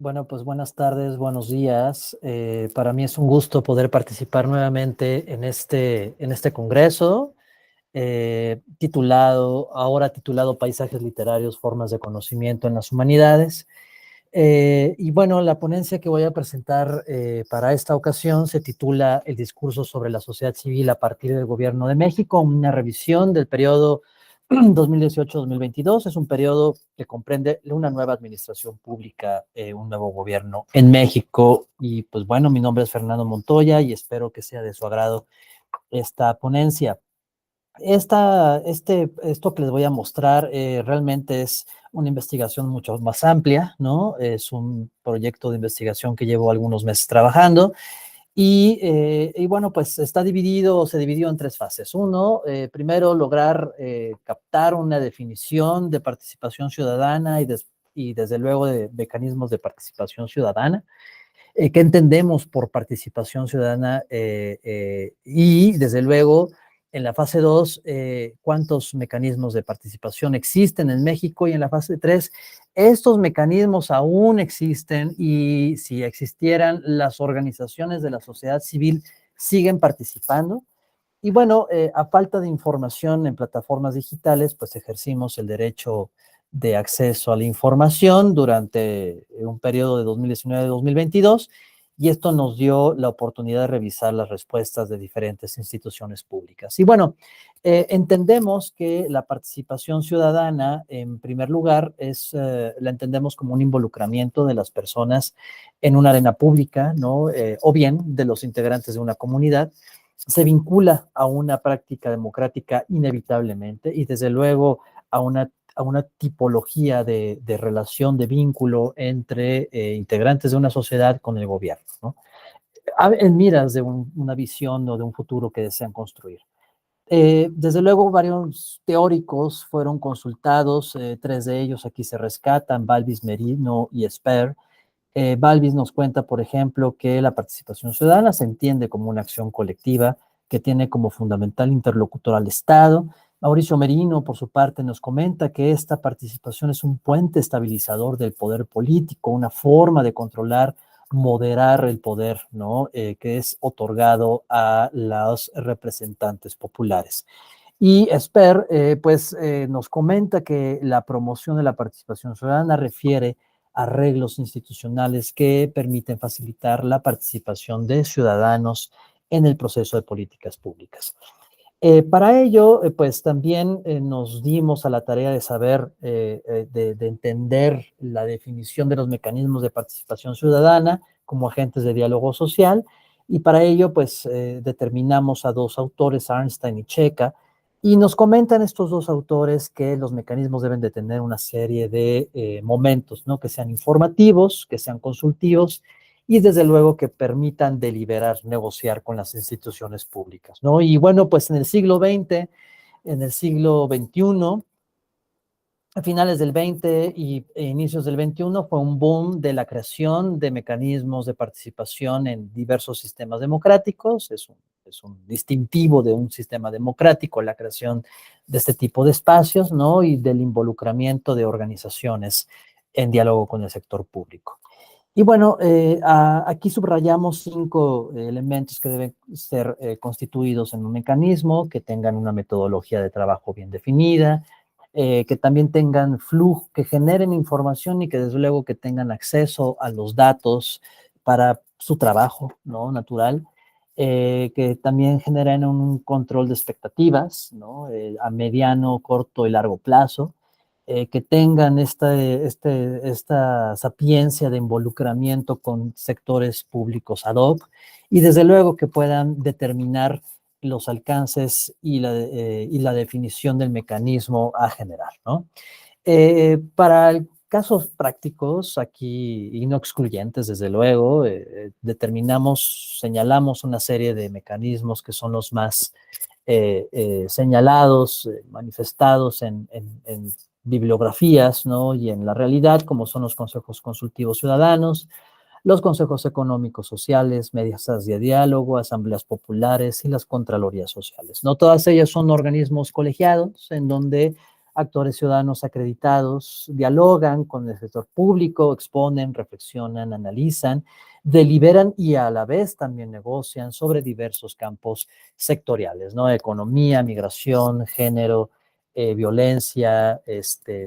Bueno, pues buenas tardes, buenos días. Para mí es un gusto poder participar nuevamente en este congreso, ahora titulado Paisajes Literarios, Formas de Conocimiento en las Humanidades. Y bueno, la ponencia que voy a presentar para esta ocasión se titula El discurso sobre la sociedad civil a partir del Gobierno de México, una revisión del periodo 2018-2022. Es un periodo que comprende una nueva administración pública, un nuevo gobierno en México. Y pues bueno, mi nombre es Fernando Montoya y espero que sea de su agrado esta ponencia. Esto que les voy a mostrar realmente es una investigación mucho más amplia, ¿no? Es un proyecto de investigación que llevo algunos meses trabajando y bueno, pues se dividió en tres fases. Uno, primero lograr captar una definición de participación ciudadana y desde luego de mecanismos de participación ciudadana. ¿Qué entendemos por participación ciudadana? Y desde luego, en la fase 2, ¿cuántos mecanismos de participación existen en México? Y en la fase 3, ¿estos mecanismos aún existen? Y si existieran, ¿las organizaciones de la sociedad civil siguen participando? Y bueno, a falta de información en plataformas digitales, pues ejercimos el derecho de acceso a la información durante un periodo de 2019-2022, y esto nos dio la oportunidad de revisar las respuestas de diferentes instituciones públicas. Y bueno, entendemos que la participación ciudadana, en primer lugar, la entendemos como un involucramiento de las personas en una arena pública, ¿no? O bien de los integrantes de una comunidad. Se vincula a una práctica democrática inevitablemente y desde luego a una tipología de relación, de vínculo entre integrantes de una sociedad con el gobierno, ¿no? En miras de una visión o de un futuro que desean construir. Desde luego, varios teóricos fueron consultados, tres de ellos aquí se rescatan, Balbis, Merino y Esper. Balbis nos cuenta, por ejemplo, que la participación ciudadana se entiende como una acción colectiva que tiene como fundamental interlocutor al Estado. Mauricio Merino, por su parte, nos comenta que esta participación es un puente estabilizador del poder político, una forma de controlar, moderar el poder, ¿no? Que es otorgado a los representantes populares. Y Esper, nos comenta que la promoción de la participación ciudadana refiere arreglos institucionales que permiten facilitar la participación de ciudadanos en el proceso de políticas públicas. Para ello, pues también nos dimos a la tarea de saber, de entender la definición de los mecanismos de participación ciudadana como agentes de diálogo social, y para ello, pues determinamos a dos autores, Arnstein y Checa, y nos comentan estos dos autores que los mecanismos deben de tener una serie de momentos, ¿no? Que sean informativos, que sean consultivos y desde luego que permitan deliberar, negociar con las instituciones públicas, ¿no? Y bueno, pues en el siglo XX, en el siglo XXI, a finales del 20 e inicios del 21 fue un boom de la creación de mecanismos de participación en diversos sistemas democráticos. Es un distintivo de un sistema democrático, la creación de este tipo de espacios, ¿no? Y del involucramiento de organizaciones en diálogo con el sector público. Y bueno, aquí subrayamos 5 elementos que deben ser constituidos en un mecanismo, que tengan una metodología de trabajo bien definida, que también tengan flujo, que generen información y que desde luego que tengan acceso a los datos para su trabajo, ¿no? Natural, que también generen un control de expectativas, ¿no? A mediano, corto y largo plazo, que tengan esta sapiencia de involucramiento con sectores públicos ad hoc y desde luego que puedan determinar los alcances y la definición del mecanismo a generar, ¿no? Para casos prácticos, aquí y no excluyentes, desde luego, señalamos una serie de mecanismos que son los más señalados, manifestados en bibliografías, ¿no? Y en la realidad, como son los consejos consultivos ciudadanos, los consejos económicos sociales, mesas de diálogo, asambleas populares y las contralorías sociales, ¿no? Todas ellas son organismos colegiados en donde actores ciudadanos acreditados dialogan con el sector público, exponen, reflexionan, analizan, deliberan y a la vez también negocian sobre diversos campos sectoriales, ¿no? Economía, migración, género, violencia,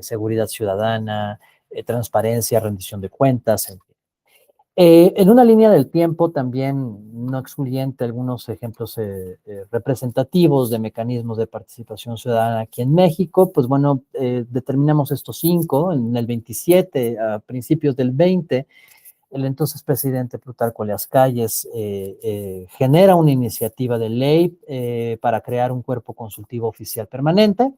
seguridad ciudadana, transparencia, rendición de cuentas, en fin. En una línea del tiempo también no excluyente algunos ejemplos representativos de mecanismos de participación ciudadana aquí en México, pues bueno, determinamos estos 5, en el 27, a principios del 20, el entonces presidente Plutarco Elías Calles genera una iniciativa de ley para crear un cuerpo consultivo oficial permanente,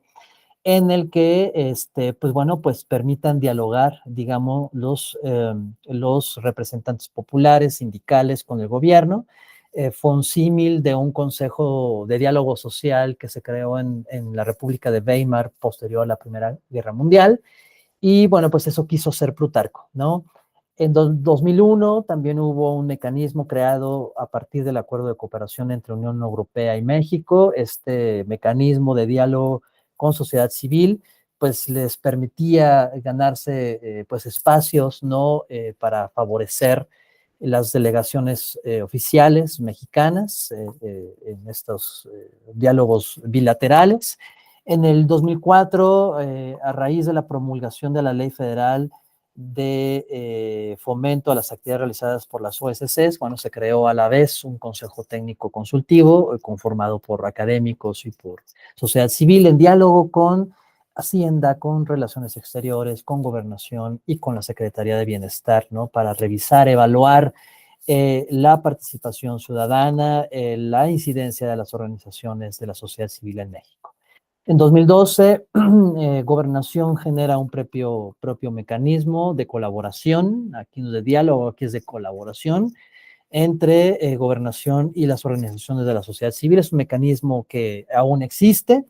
en el que, pues bueno, pues permitan dialogar, digamos, los representantes populares, sindicales con el gobierno. Fue un símil de un consejo de diálogo social que se creó en la República de Weimar posterior a la Primera Guerra Mundial. Y bueno, pues eso quiso ser Plutarco, ¿no? En 2001 también hubo un mecanismo creado a partir del acuerdo de cooperación entre Unión Europea y México. Este mecanismo de diálogo con sociedad civil, pues les permitía ganarse pues espacios, ¿no? Para favorecer las delegaciones oficiales mexicanas en estos diálogos bilaterales. En el 2004, a raíz de la promulgación de la Ley Federal de Fomento a las Actividades Realizadas por las OSCs, bueno, se creó a la vez un Consejo Técnico Consultivo conformado por académicos y por sociedad civil en diálogo con Hacienda, con Relaciones Exteriores, con Gobernación y con la Secretaría de Bienestar, ¿no? Para revisar, evaluar la participación ciudadana, la incidencia de las organizaciones de la sociedad civil en México. En 2012, Gobernación genera un propio mecanismo de colaboración, aquí no es de diálogo, aquí es de colaboración, entre Gobernación y las organizaciones de la sociedad civil. Es un mecanismo que aún existe.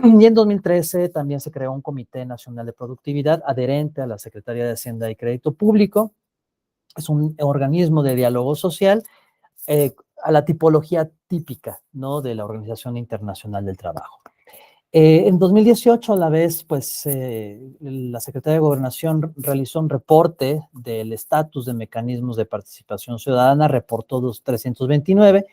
Y en 2013 también se creó un Comité Nacional de Productividad adherente a la Secretaría de Hacienda y Crédito Público. Es un organismo de diálogo social a la tipología típica, ¿no? De la Organización Internacional del Trabajo. En 2018, a la vez, pues la Secretaría de Gobernación realizó un reporte del estatus de mecanismos de participación ciudadana, reportó 329,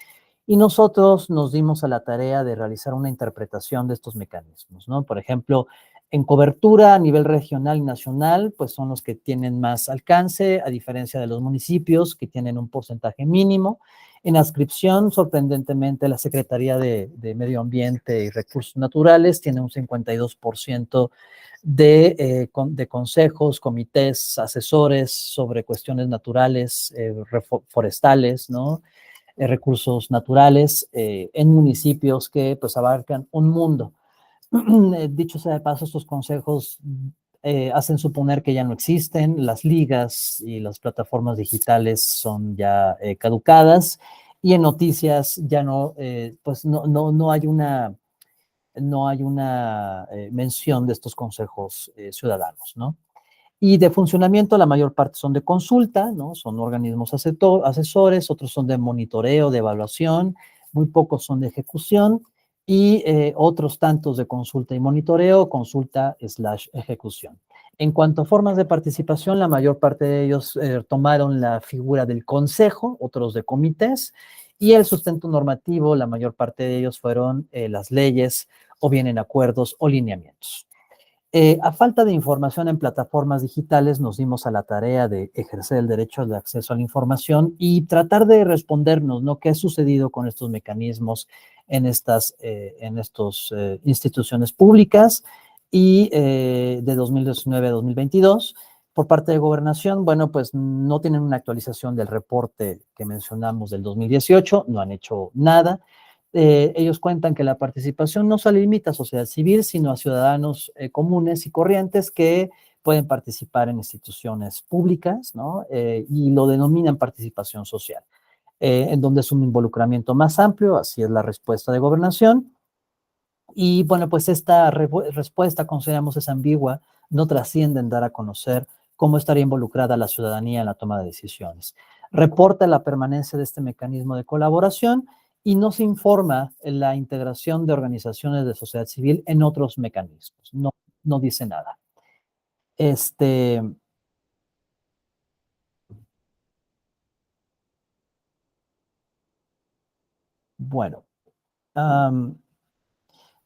y nosotros nos dimos a la tarea de realizar una interpretación de estos mecanismos, ¿no? Por ejemplo, en cobertura a nivel regional y nacional, pues son los que tienen más alcance, a diferencia de los municipios, que tienen un porcentaje mínimo. En adscripción, sorprendentemente, la Secretaría de Medio Ambiente y Recursos Naturales tiene un 52% de consejos, comités, asesores sobre cuestiones naturales, forestales, ¿no? Recursos naturales en municipios que pues abarcan un mundo. Dicho sea de paso, estos consejos hacen suponer que ya no existen, las ligas y las plataformas digitales son ya caducadas, y en noticias ya no, pues no hay una mención de estos consejos ciudadanos, ¿no? Y de funcionamiento, la mayor parte son de consulta, ¿no? Son organismos asesores, otros son de monitoreo, de evaluación, muy pocos son de ejecución, y otros tantos de consulta y monitoreo, consulta/ejecución. En cuanto a formas de participación, la mayor parte de ellos tomaron la figura del consejo, otros de comités, y el sustento normativo, la mayor parte de ellos fueron las leyes o bien en acuerdos o lineamientos. A falta de información en plataformas digitales, nos dimos a la tarea de ejercer el derecho de acceso a la información y tratar de respondernos, ¿no? ¿Qué ha sucedido con estos mecanismos en estas instituciones públicas? Y de 2019 a 2022, por parte de Gobernación, bueno, pues no tienen una actualización del reporte que mencionamos del 2018, no han hecho nada. Ellos cuentan que la participación no se limita a sociedad civil, sino a ciudadanos comunes y corrientes que pueden participar en instituciones públicas, ¿no? Y lo denominan participación social, en donde es un involucramiento más amplio, así es la respuesta de Gobernación. Y bueno, pues esta respuesta consideramos es ambigua, no trasciende en dar a conocer cómo estaría involucrada la ciudadanía en la toma de decisiones. Reporta la permanencia de este mecanismo de colaboración y no se informa en la integración de organizaciones de sociedad civil en otros mecanismos. No, no dice nada. Este, bueno, um,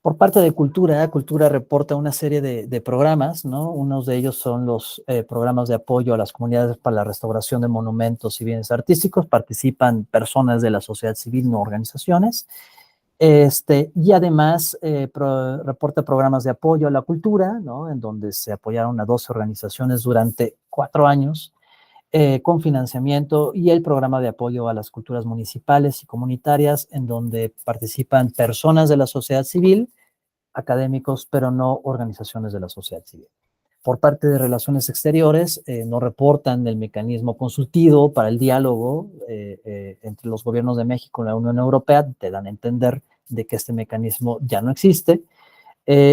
por parte de Cultura, Cultura reporta una serie de programas, ¿no? Unos de ellos son los programas de apoyo a las comunidades para la restauración de monumentos y bienes artísticos. Participan personas de la sociedad civil, no organizaciones. Y además reporta programas de apoyo a la cultura, ¿no? En donde se apoyaron a 12 organizaciones durante 4 años con financiamiento, y el programa de apoyo a las culturas municipales y comunitarias, en donde participan personas de la sociedad civil, académicos, pero no organizaciones de la sociedad civil. Por parte de Relaciones Exteriores, no reportan el mecanismo consultivo para el diálogo entre los gobiernos de México y la Unión Europea. Te dan a entender de que este mecanismo ya no existe.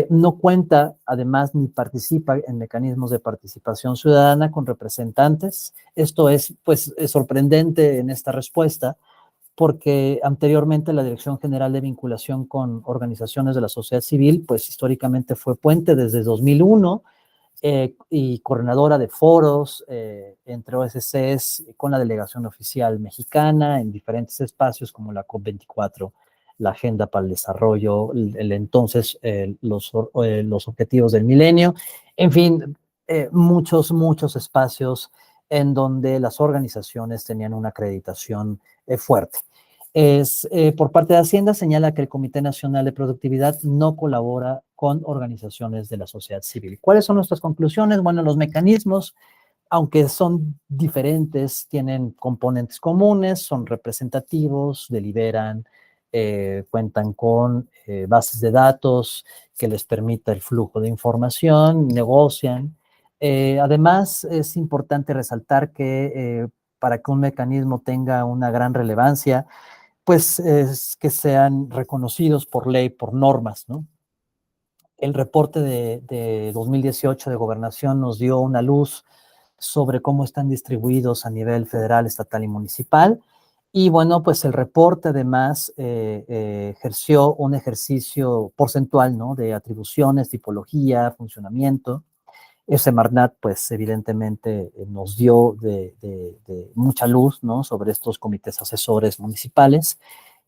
No cuenta, además, ni participa en mecanismos de participación ciudadana con representantes. Esto es sorprendente en esta respuesta, porque anteriormente la Dirección General de Vinculación con Organizaciones de la Sociedad Civil, pues históricamente fue puente desde 2001 y coordinadora de foros entre OSCEs con la delegación oficial mexicana en diferentes espacios como la COP24, la Agenda para el Desarrollo, entonces los objetivos del milenio, en fin, muchos espacios en donde las organizaciones tenían una acreditación fuerte. Por parte de Hacienda señala que el Comité Nacional de Productividad no colabora con organizaciones de la sociedad civil. ¿Cuáles son nuestras conclusiones? Bueno, los mecanismos, aunque son diferentes, tienen componentes comunes, son representativos, deliberan, cuentan con bases de datos que les permita el flujo de información, negocian. Además, es importante resaltar que para que un mecanismo tenga una gran relevancia, pues es que sean reconocidos por ley, por normas, ¿no? El reporte de 2018 de Gobernación nos dio una luz sobre cómo están distribuidos a nivel federal, estatal y municipal. Y bueno, pues el reporte además ejerció un ejercicio porcentual, ¿no? De atribuciones, tipología, funcionamiento. Semarnat, pues evidentemente nos dio de mucha luz, ¿no? Sobre estos comités asesores municipales.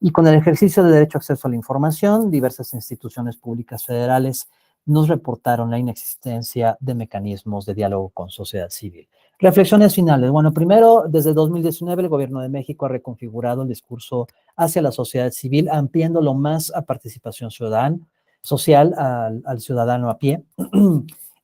Y con el ejercicio de derecho a acceso a la información, diversas instituciones públicas federales nos reportaron la inexistencia de mecanismos de diálogo con sociedad civil. Reflexiones finales. Bueno, primero, desde 2019 el Gobierno de México ha reconfigurado el discurso hacia la sociedad civil, ampliándolo más a participación ciudadana, social, al ciudadano a pie.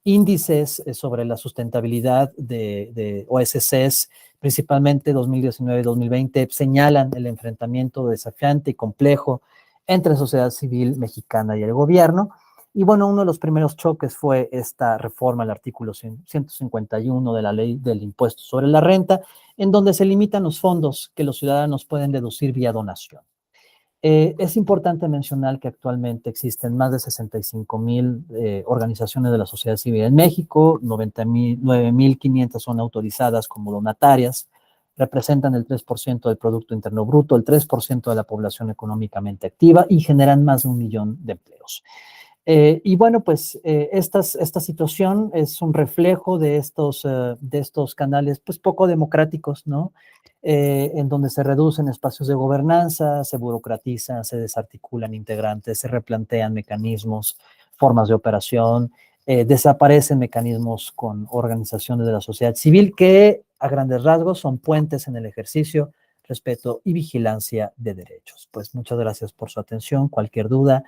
Índices sobre la sustentabilidad de OSCEs, principalmente 2019 y 2020, señalan el enfrentamiento desafiante y complejo entre sociedad civil mexicana y el gobierno. Y bueno, uno de los primeros choques fue esta reforma al artículo 151 de la ley del impuesto sobre la renta, en donde se limitan los fondos que los ciudadanos pueden deducir vía donación. Es importante mencionar que actualmente existen más de 65,000 organizaciones de la sociedad civil en México, 9,500 son autorizadas como donatarias, representan el 3% del Producto Interno Bruto, el 3% de la población económicamente activa y generan más de 1 millón de empleos. Y bueno, pues esta situación es un reflejo de estos canales pues poco democráticos, ¿no? En donde se reducen espacios de gobernanza, se burocratizan, se desarticulan integrantes, se replantean mecanismos, formas de operación, desaparecen mecanismos con organizaciones de la sociedad civil que a grandes rasgos son puentes en el ejercicio, respeto y vigilancia de derechos. Pues muchas gracias por su atención. Cualquier duda,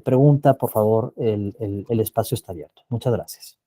pregunta, por favor, el espacio está abierto. Muchas gracias.